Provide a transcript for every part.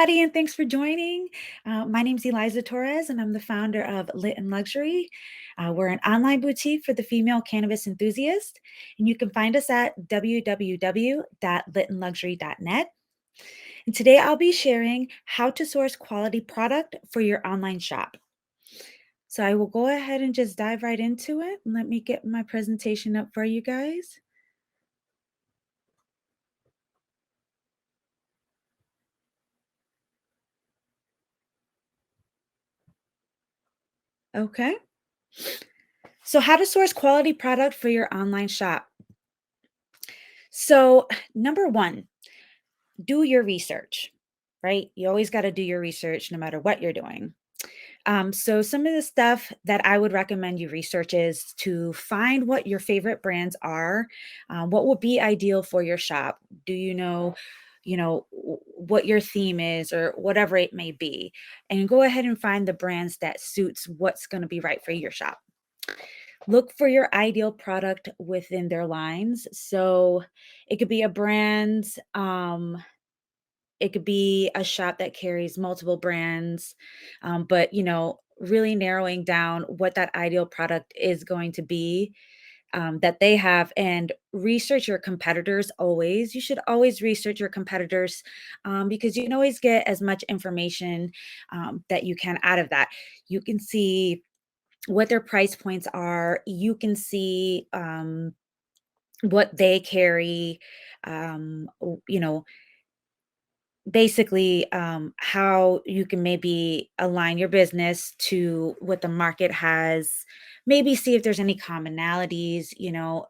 everybody, and thanks for joining. My name's Eliza Torres, and I'm the founder of Lit and Luxury. We're an online boutique for the female cannabis enthusiast, and you can find us at www.litandluxury.net. And today I'll be sharing how to source quality product for your online shop. So I will go ahead and just dive right into it. Let me get my presentation up for you guys. Okay. So, how to source quality product for your online shop. So, number one, do your research, right? You always got to do your research no matter what you're doing. So, some of the stuff that I would recommend you research is to find what your favorite brands are, what will be ideal for your shop. Do what your theme is or whatever it may be, and go ahead and find the brands that suits what's going to be right for your shop. Look for your ideal product within their lines. So, it could be a brand. It could be a shop that carries multiple brands, but really narrowing down what that ideal product is going to be that they have, and research your competitors always. You should always research your competitors because you can always get as much information that you can out of that. You can see what their price points are, you can see what they carry. Basically how you can maybe align your business to what the market has, maybe see if there's any commonalities,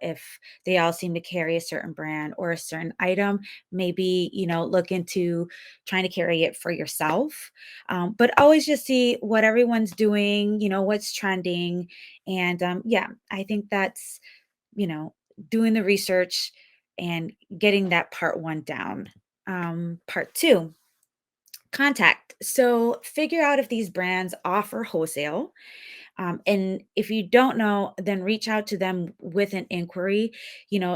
if they all seem to carry a certain brand or a certain item, maybe look into trying to carry it for yourself. But always just see what everyone's doing, what's trending. And yeah, I think that's you know doing the research and getting that part one down. Part two, contact. So figure out if these brands offer wholesale. And if you don't know, then reach out to them with an inquiry.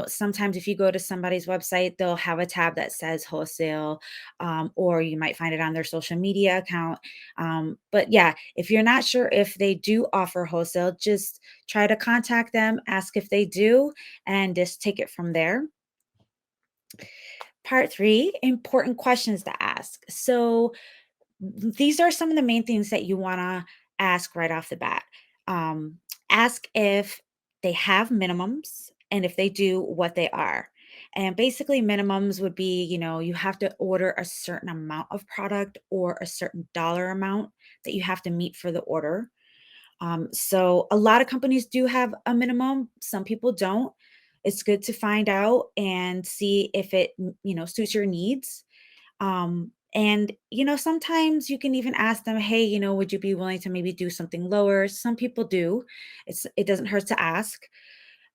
Sometimes if you go to somebody's website, they'll have a tab that says wholesale, or you might find it on their social media account. But yeah, if you're not sure if they do offer wholesale, just try to contact them, ask if they do, and just take it from there. Part three, important questions to ask. So, these are some of the main things that you want to ask right off the bat. Um, Ask if they have minimums, and if they do, what they are. And basically, minimums would be, you have to order a certain amount of product or a certain dollar amount that you have to meet for the order. So a lot of companies do have a minimum, some people don't. It's good to find out and see if it, suits your needs. And sometimes you can even ask them, hey, would you be willing to maybe do something lower? Some people do. It doesn't hurt to ask.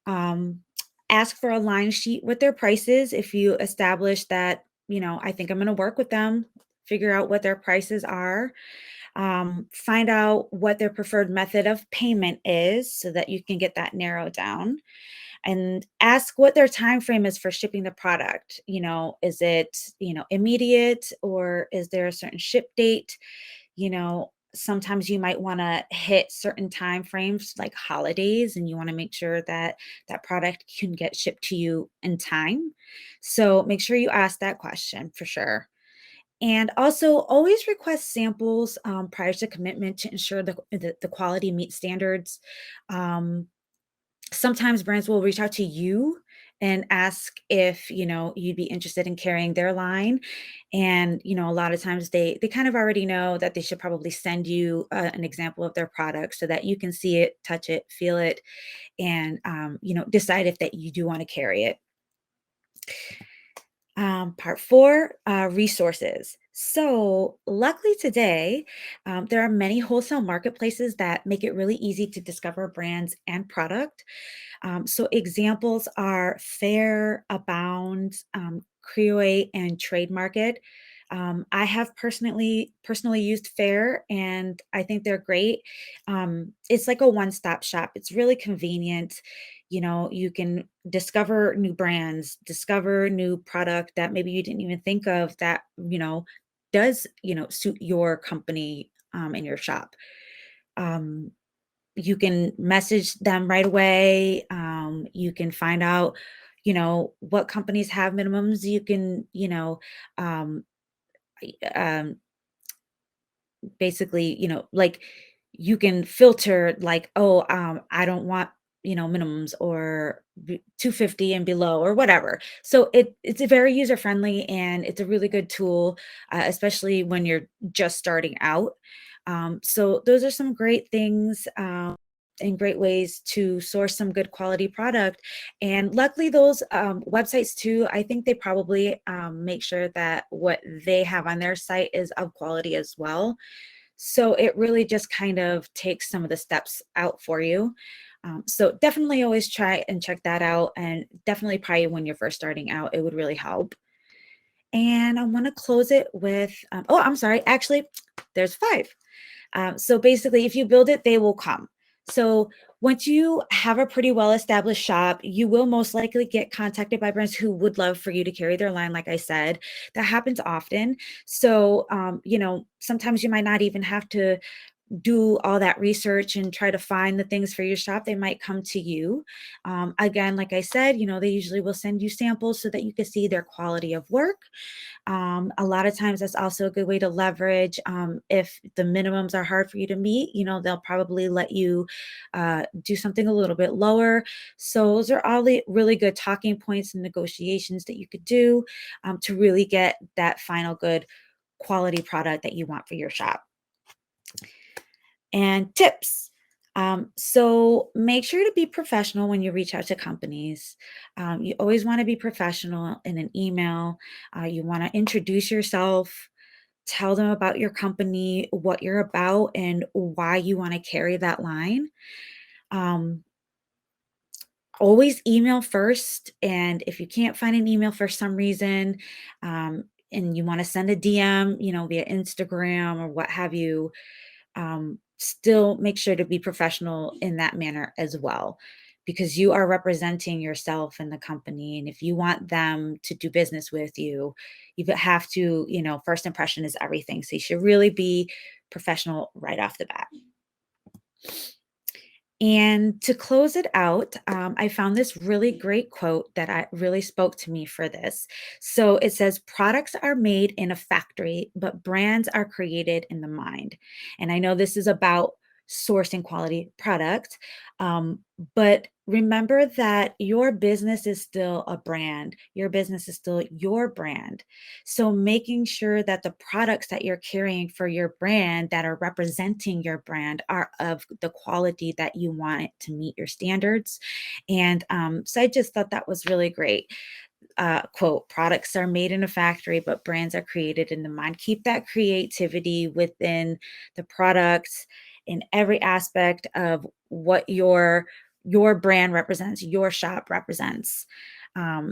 Um, Ask for a line sheet with their prices if you establish that, I think I'm going to work with them. Figure out what their prices are. Find out what their preferred method of payment is so that you can get that narrowed down, and ask what their time frame is for shipping the product. Is it immediate, or is there a certain ship date? Sometimes you might want to hit certain time frames like holidays, and you want to make sure that that product can get shipped to you in time. So make sure you ask that question for sure. And also, always request samples prior to commitment to ensure the quality meets standards. Um, Sometimes brands will reach out to you and ask if you'd be interested in carrying their line. And a lot of times they kind of already know that they should probably send you an example of their product so that you can see it, touch it, feel it, and decide if that you do want to carry it. Part four, resources. So, luckily today, there are many wholesale marketplaces that make it really easy to discover brands and product. So, examples are Fair, Abound, Create, and Trade Market. I have personally used Fair, and I think they're great. It's like a one-stop shop. It's really convenient. You can discover new brands, discover new product that maybe you didn't even think of that, does, suit your company, and your shop. Um, you can message them right away. You can find out, what companies have minimums. You can, um, um, basically, like you can filter like, oh, I don't want, minimums or 250 and below or whatever. So it's a very user friendly and it's a really good tool, especially when you're just starting out. So those are some great things. And great ways to source some good quality product. And luckily, those websites too, I think they probably make sure that what they have on their site is of quality as well. So it really just kind of takes some of the steps out for you. So definitely always try and check that out. And definitely probably when you're first starting out, it would really help. And I want to close it with, oh, I'm sorry, actually, there's five. So basically, if you build it, they will come. So once you have a pretty well established shop, you will most likely get contacted by brands who would love for you to carry their line. Like I said, that happens often. So, sometimes you might not even have to do all that research and try to find the things for your shop. They might come to you. Again, like I said, they usually will send you samples so that you can see their quality of work. A lot of times that's also a good way to leverage. If the minimums are hard for you to meet, they'll probably let you do something a little bit lower. So those are all the really good talking points and negotiations that you could do to really get that final good quality product that you want for your shop. And tips. So make sure to be professional when you reach out to companies. You always want to be professional in an email. You want to introduce yourself, tell them about your company, what you're about, and why you want to carry that line. Um, Always email first. And if you can't find an email for some reason, and you want to send a DM, via Instagram or what have you, still make sure to be professional in that manner as well, because you are representing yourself and the company. And if you want them to do business with you, you have to, first impression is everything. So you should really be professional right off the bat. And to close it out, I found this really great quote that really spoke to me for this. So it says, products are made in a factory, but brands are created in the mind. And I know this is about sourcing quality product, um, but remember that your business is still a brand. Your business is still your brand. So making sure that the products that you're carrying for your brand that are representing your brand are of the quality that you want it to meet your standards. And so I just thought that was really great. Quote, products are made in a factory, but brands are created in the mind. Keep that creativity within the products in every aspect of what your brand represents, your shop represents.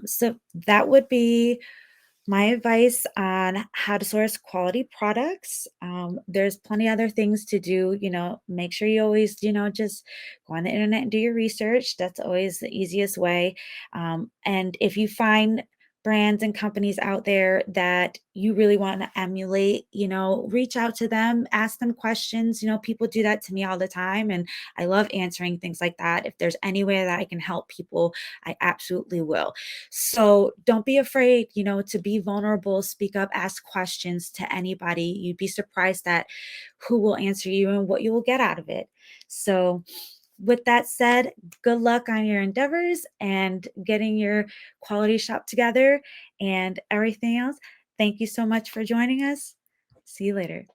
So that would be my advice on how to source quality products. There's plenty other things to do. Make sure you always, just go on the internet and do your research. That's always the easiest way. And if you find brands and companies out there that you really want to emulate, reach out to them, ask them questions. People do that to me all the time. And I love answering things like that. If there's any way that I can help people, I absolutely will. So don't be afraid, to be vulnerable, speak up, ask questions to anybody. You'd be surprised at who will answer you and what you will get out of it. So, with that said, good luck on your endeavors and getting your quality shop together and everything else. Thank you so much for joining us. See you later.